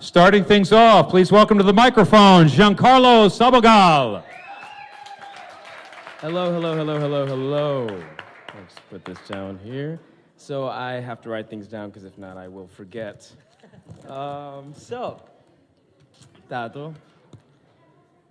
Starting things off, please welcome to the microphone, Giancarlo Sabogal. Hello. Let's put this down here. So I have to write things down because if not, I will forget. Tato.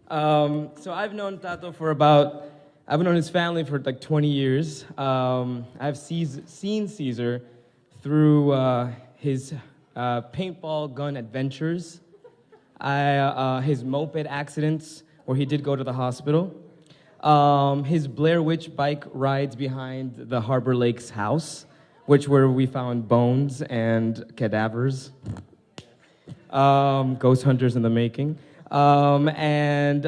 So I've known Tato I've known his family for like 20 years. I've seen Cesar through his paintball gun adventures, his moped accidents where he did go to the hospital, his Blair Witch bike rides behind the Harbor Lakes house, where we found bones and cadavers, ghost hunters in the making, and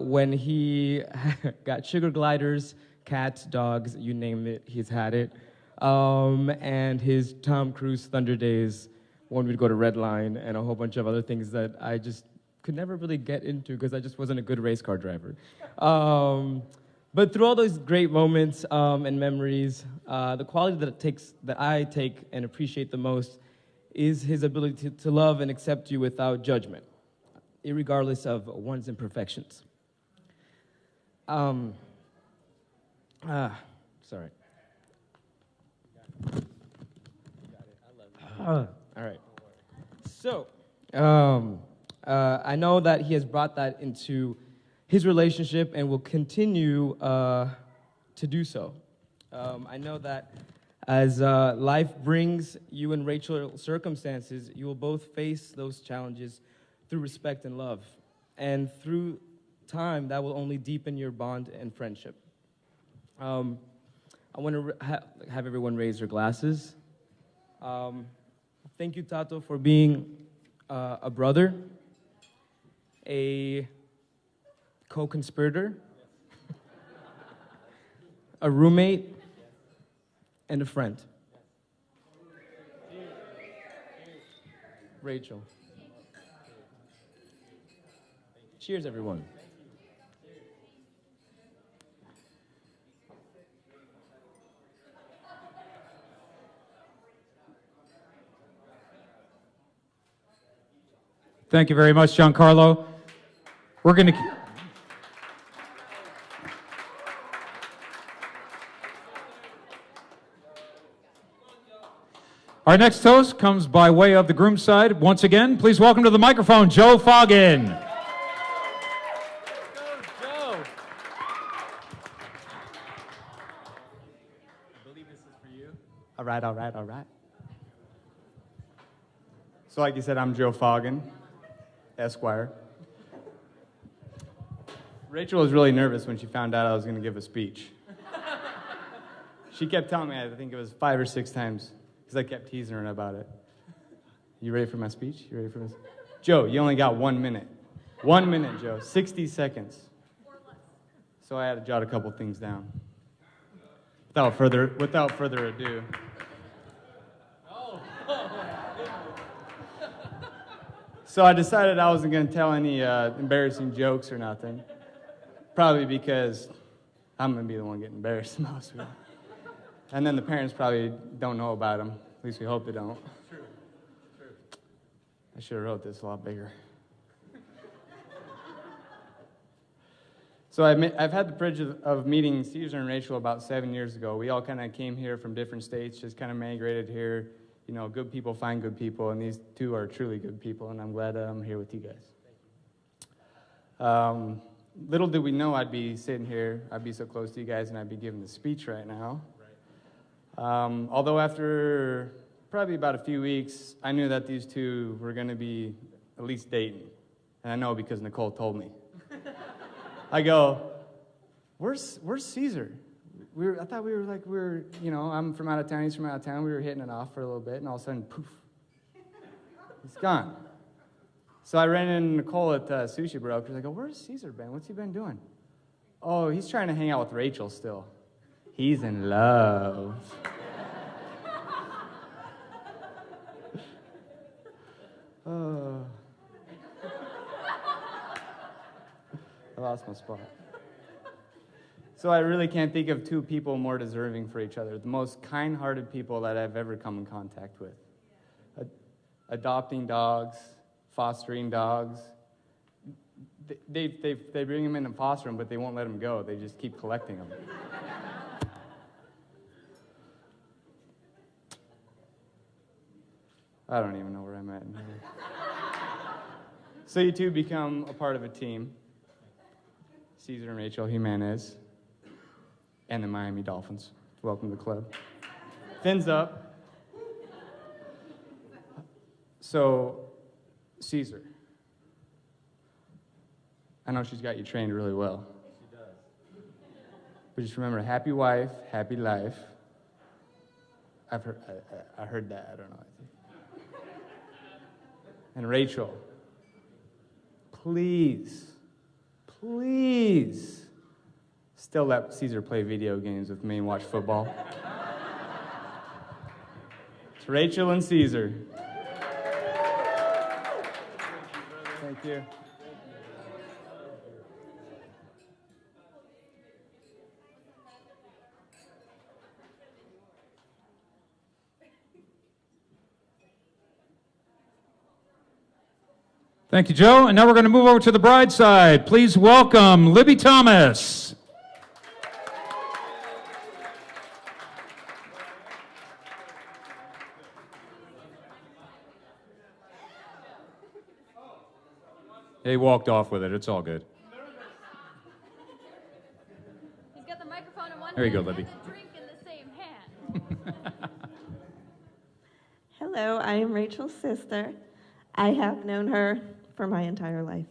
when he got sugar gliders, cats, dogs, you name it, he's had it, and his Tom Cruise Thunder Days, when we'd go to Red Line, and a whole bunch of other things that I just could never really get into because I just wasn't a good race car driver. But through all those great moments and memories, the quality that I take and appreciate the most is his ability to love and accept you without judgment, irregardless of one's imperfections. Sorry. All right. So, I know that he has brought that into his relationship and will continue to do so. I know that as life brings you and Rachel circumstances, you will both face those challenges through respect and love. And through time, that will only deepen your bond and friendship. I want to have everyone raise their glasses. Thank you, Tato, for being a brother, a co-conspirator, a roommate, and a friend. Rachel. Cheers, everyone. Thank you very much, Giancarlo. We're going to... Our next toast comes by way of the groom's side. Once again, please welcome to the microphone, Joe Foggin. Joe. I believe this is for you. All right. So like you said, I'm Joe Foggin, Esquire. Rachel was really nervous when she found out I was going to give a speech. She kept telling me, I think it was 5 or 6 times, because I kept teasing her about it. You ready for my speech? Joe, you only got 1 minute. 1 minute, Joe. 60 seconds. So I had to jot a couple things down. Without further ado. So I decided I wasn't going to tell any embarrassing jokes or nothing. Probably because I'm going to be the one getting embarrassed the most. And then the parents probably don't know about them. At least we hope they don't. True. I should have wrote this a lot bigger. So I've had the privilege of meeting Cesar and Rachel about 7 years ago. We all kind of came here from different states, just kind of migrated here. You know, good people find good people, and these two are truly good people, and I'm glad I'm here with you guys. Little did we know I'd be sitting here, I'd be so close to you guys, and I'd be giving the speech right now. Although after probably about a few weeks, I knew that these two were going to be at least dating. And I know because Nicole told me. I go, where's Cesar? I thought we were, I'm from out of town, he's from out of town. We were hitting it off for a little bit, and all of a sudden, poof, he's gone. So I ran into Nicole at Sushi Brokers. I go, where's Cesar been? What's he been doing? Oh, he's trying to hang out with Rachel still. He's in love. I lost my spot. So I really can't think of two people more deserving for each other. The most kind-hearted people that I've ever come in contact with. Adopting dogs, fostering dogs. They bring them in and foster them, but they won't let them go. They just keep collecting them. I don't even know where I'm at in here. So you two become a part of a team. Cesar and Rachael Jimenez and the Miami Dolphins. Welcome to the club. Fins up. So, Cesar, I know she's got you trained really well. She does. But just remember, happy wife, happy life. I heard that, I don't know. And Rachael, please, still let Cesar play video games with me and watch football. It's Rachael and Cesar. Thank you. Thank you, Joe. And now we're going to move over to the bride side. Please welcome Libby Thomas. He walked off with it. It's all good. He's got the microphone in one There you hand go, Libby. and the drink in the same hand. Hello, I am Rachel's sister. I have known her for my entire life.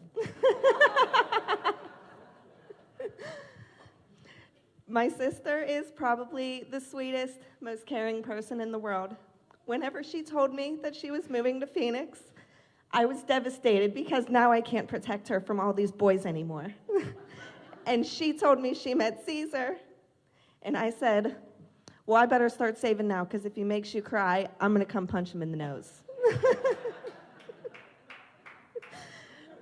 My sister is probably the sweetest, most caring person in the world. Whenever she told me that she was moving to Phoenix, I was devastated because now I can't protect her from all these boys anymore. And she told me she met Cesar, and I said, well, I better start saving now, because if he makes you cry, I'm going to come punch him in the nose.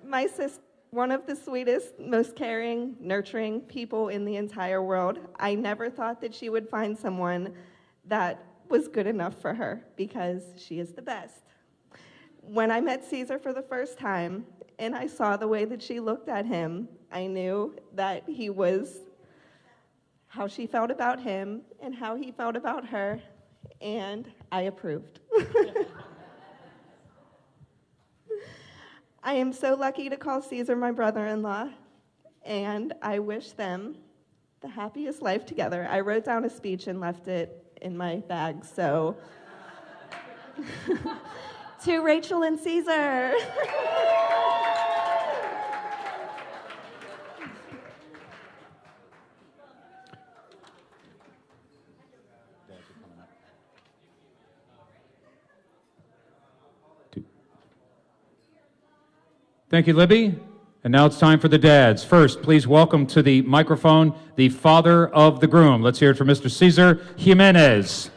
My sister, one of the sweetest, most caring, nurturing people in the entire world. I never thought that she would find someone that was good enough for her, because she is the best. When I met Cesar for the first time, and I saw the way that she looked at him, I knew that he was how she felt about him and how he felt about her, and I approved. I am so lucky to call Cesar my brother-in-law, and I wish them the happiest life together. I wrote down a speech and left it in my bag, so to Rachael and Cesar. Thank you, Libby. And now it's time for the dads. First, please welcome to the microphone the father of the groom. Let's hear it for Mr. Cesar Jimenez.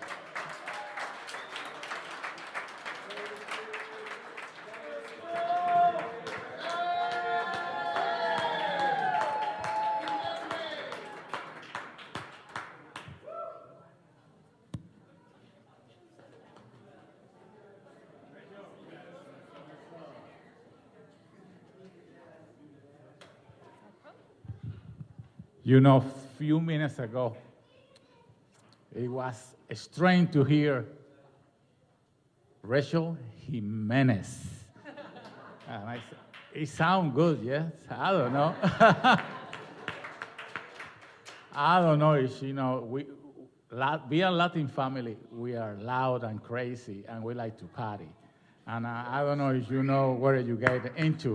You know, a few minutes ago, it was strange to hear Rachael Jimenez. And I said, it sounds good, yes? I don't know. I don't know if, being a Latin family, we are loud and crazy, and we like to party. And I don't know if you know where you get into.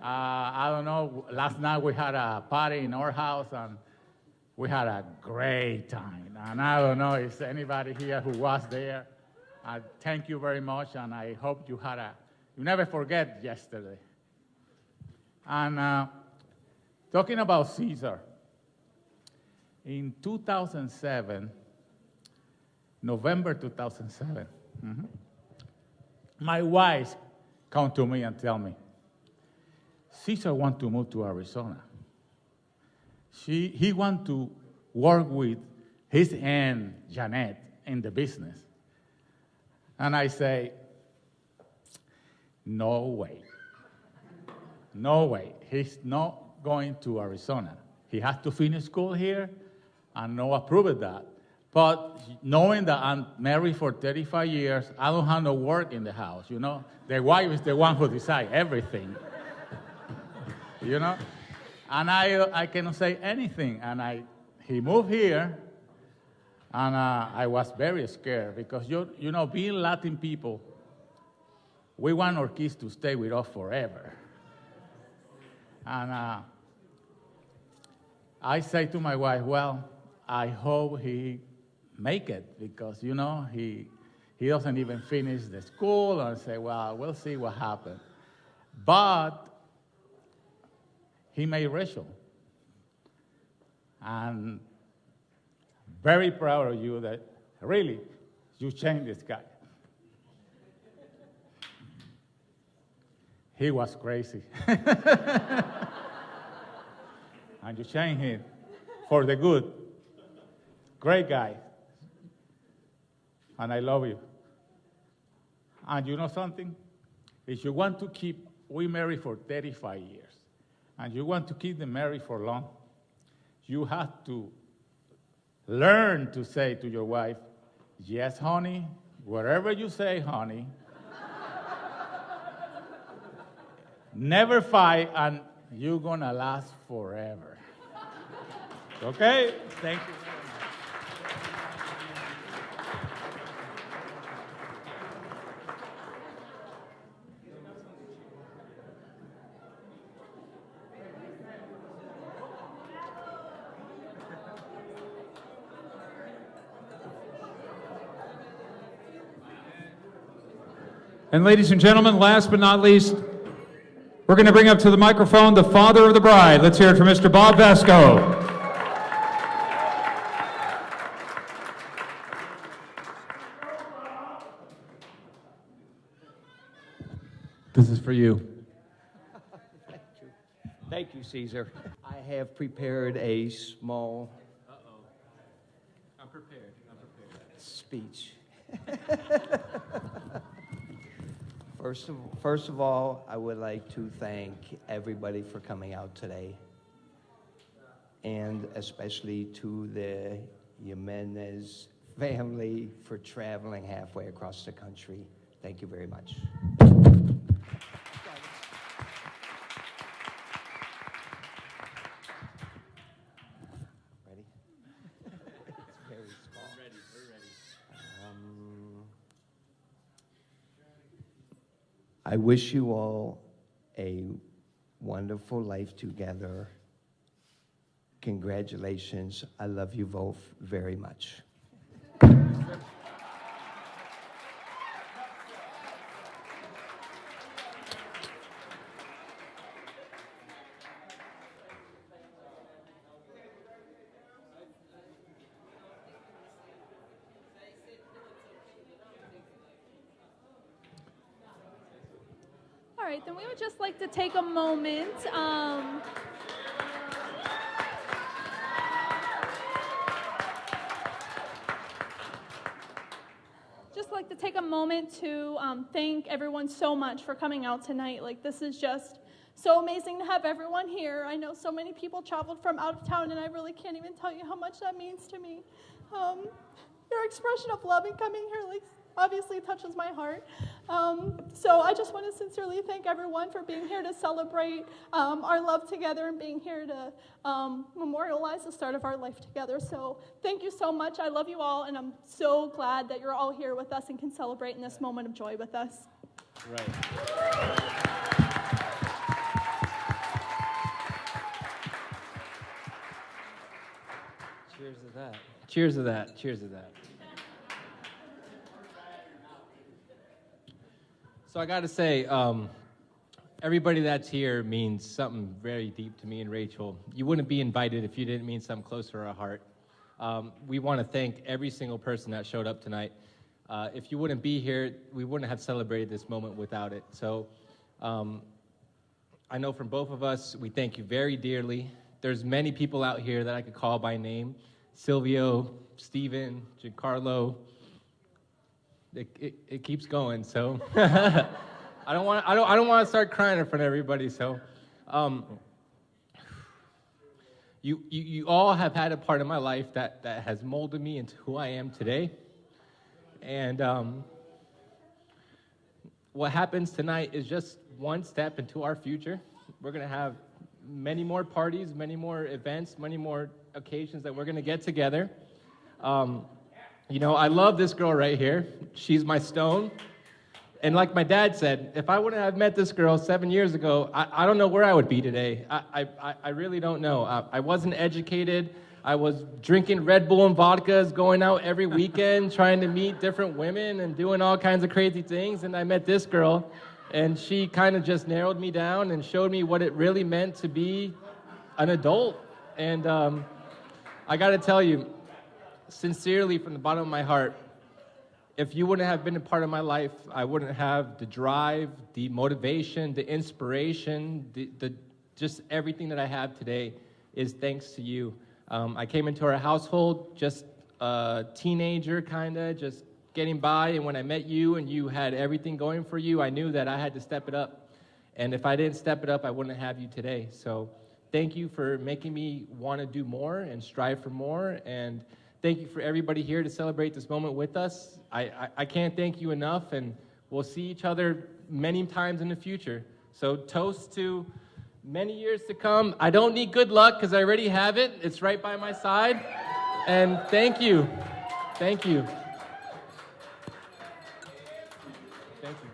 I don't know, last night we had a party in our house, and we had a great time. And I don't know if anybody here who was there, thank you very much, and I hope you never forget yesterday. And talking about Cesar, in 2007, November 2007, my wife come to me and tell me, Cesar wants to move to Arizona. He wants to work with his aunt, Janet, in the business. And I say, No way. No way. He's not going to Arizona. He has to finish school here, and Noah proved that. But knowing that I'm married for 35 years, I don't have no work in the house, you know? The wife is the one who decides everything, you know? And I cannot say anything. And he moved here, and I was very scared because, you know, being Latin people, we want our kids to stay with us forever. And I say to my wife, well, I hope he make it because, you know, he doesn't even finish the school. And I say, well, we'll see what happens. But he made Rachel. And very proud of you that really you changed this guy. He was crazy. And you changed him for the good. Great guy. And I love you. And you know something? If you want to keep, we married for 35 years, and you want to keep them married for long, you have to learn to say to your wife, yes, honey, whatever you say, honey. Never fight, and you're going to last forever. Okay? Thank you. And ladies and gentlemen, last but not least, we're going to bring up to the microphone the father of the bride. Let's hear it from Mr. Bob Vasco. This is for you. Thank you, Cesar. I have prepared a small I'm prepared. speech. First of all, I would like to thank everybody for coming out today, and especially to the Jimenez family for traveling halfway across the country. Thank you very much. Ready? It's very small. We're ready. I wish you all a wonderful life together. Congratulations. I love you both very much. All right, then we would just like to take a moment. Just like to take a moment to thank everyone so much for coming out tonight. Like, this is just so amazing to have everyone here. I know so many people traveled from out of town, and I really can't even tell you how much that means to me. Your expression of love and coming here, like, obviously touches my heart. So I just want to sincerely thank everyone for being here to celebrate our love together and being here to memorialize the start of our life together. So thank you so much. I love you all, and I'm so glad that you're all here with us and can celebrate in this moment of joy with us. Right. Cheers to that. Cheers to that. Cheers to that. So I got to say, everybody that's here means something very deep to me and Rachel. You wouldn't be invited if you didn't mean something close to our heart. We want to thank every single person that showed up tonight. If you wouldn't be here, we wouldn't have celebrated this moment without it. So I know from both of us, we thank you very dearly. There's many people out here that I could call by name. Silvio, Steven, Giancarlo. It keeps going, so. I don't want to start crying in front of everybody. So, you all have had a part of my life that has molded me into who I am today. And what happens tonight is just one step into our future. We're going to have many more parties, many more events, many more occasions that we're going to get together. You know, I love this girl right here. She's my stone. And like my dad said, if I wouldn't have met this girl 7 years ago, I don't know where I would be today. I really don't know. I wasn't educated. I was drinking Red Bull and vodkas, going out every weekend, trying to meet different women and doing all kinds of crazy things. And I met this girl, and she kind of just narrowed me down and showed me what it really meant to be an adult. And I got to tell you, sincerely, from the bottom of my heart, if you wouldn't have been a part of my life, I wouldn't have the drive, the motivation, the inspiration, the just everything that I have today is thanks to you. I came into our household just a teenager, kind of, just getting by, and when I met you and you had everything going for you, I knew that I had to step it up. And if I didn't step it up, I wouldn't have you today. So thank you for making me want to do more and strive for more, and thank you for everybody here to celebrate this moment with us. I can't thank you enough, and we'll see each other many times in the future. So toast to many years to come. I don't need good luck because I already have it. It's right by my side. And thank you. Thank you. Thank you.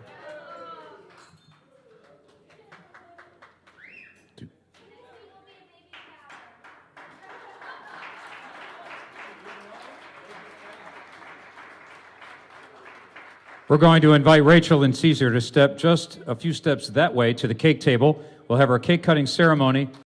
We're going to invite Rachel and Cesar to step just a few steps that way to the cake table. We'll have our cake cutting ceremony.